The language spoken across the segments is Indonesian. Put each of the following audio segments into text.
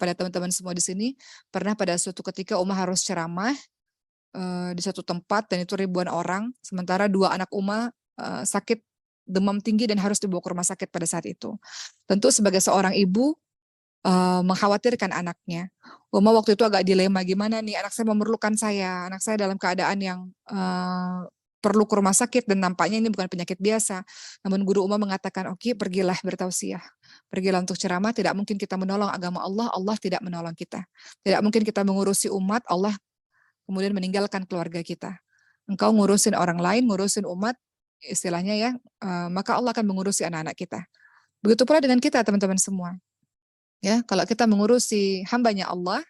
pada teman-teman semua di sini, pernah pada suatu ketika Uma harus ceramah, di suatu tempat dan itu ribuan orang, sementara 2 anak Uma, sakit demam tinggi dan harus dibawa ke rumah sakit pada saat itu. Tentu sebagai seorang ibu, mengkhawatirkan anaknya. Uma waktu itu agak dilema, "Gimana nih, anak saya memerlukan saya, anak saya dalam keadaan yang, perlu ke rumah sakit dan nampaknya ini bukan penyakit biasa." Namun guru Uma mengatakan, "Oke, pergilah bertausiah, pergilah untuk ceramah, tidak mungkin kita menolong agama Allah, Allah tidak menolong kita. Tidak mungkin kita mengurusi umat, Allah kemudian meninggalkan keluarga kita. Engkau ngurusin orang lain, ngurusin umat, istilahnya ya, maka Allah akan mengurusi anak-anak kita." Begitu pula dengan kita teman-teman semua, ya, kalau kita mengurusi hambanya Allah,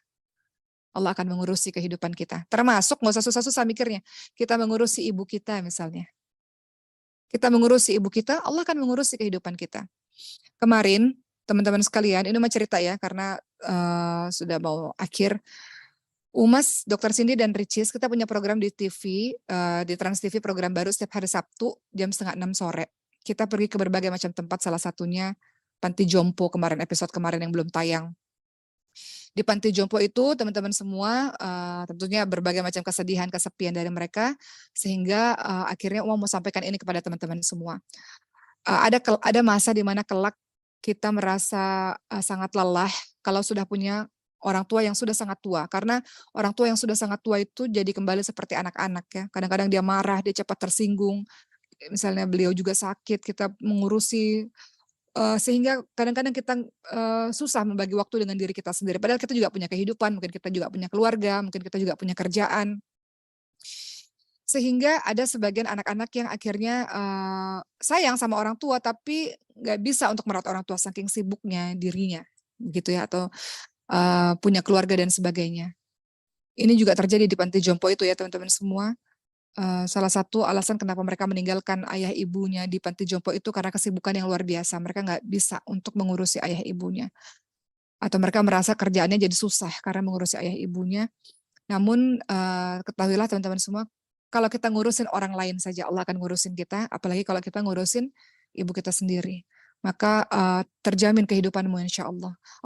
Allah akan mengurusi kehidupan kita. Termasuk nggak usah susah-susah mikirnya, kita mengurusi ibu kita misalnya. Kita mengurusi ibu kita, Allah akan mengurusi kehidupan kita. Kemarin, teman-teman sekalian, ini mah cerita ya, karena, sudah mau akhir. Umas, Dokter Cindy dan Ricis, kita punya program di TV, di Trans TV program baru setiap hari Sabtu jam 5:30 sore. Kita pergi ke berbagai macam tempat, salah satunya Panti Jompo kemarin, episode kemarin yang belum tayang. Di Panti Jompo itu teman-teman semua, tentunya berbagai macam kesedihan, kesepian dari mereka, sehingga, akhirnya Uma mau sampaikan ini kepada teman-teman semua. Ada masa di mana kelak kita merasa, sangat lelah kalau sudah punya orang tua yang sudah sangat tua, karena orang tua yang sudah sangat tua itu jadi kembali seperti anak-anak ya, kadang-kadang dia marah, dia cepat tersinggung, misalnya beliau juga sakit, kita mengurusi, sehingga kadang-kadang kita, susah membagi waktu dengan diri kita sendiri, padahal kita juga punya kehidupan, mungkin kita juga punya keluarga, mungkin kita juga punya kerjaan. Sehingga ada sebagian anak-anak yang akhirnya, sayang sama orang tua, tapi nggak bisa untuk merawat orang tua saking sibuknya dirinya, gitu ya, atau, punya keluarga dan sebagainya. Ini juga terjadi di panti jompo itu ya teman-teman semua. Salah satu alasan kenapa mereka meninggalkan ayah ibunya di panti jompo itu karena kesibukan yang luar biasa, mereka nggak bisa untuk mengurusi ayah ibunya. Atau mereka merasa kerjaannya jadi susah karena mengurusi ayah ibunya. Namun, ketahuilah teman-teman semua, kalau kita ngurusin orang lain saja Allah akan ngurusin kita, apalagi kalau kita ngurusin ibu kita sendiri. Maka, terjamin kehidupanmu insyaallah.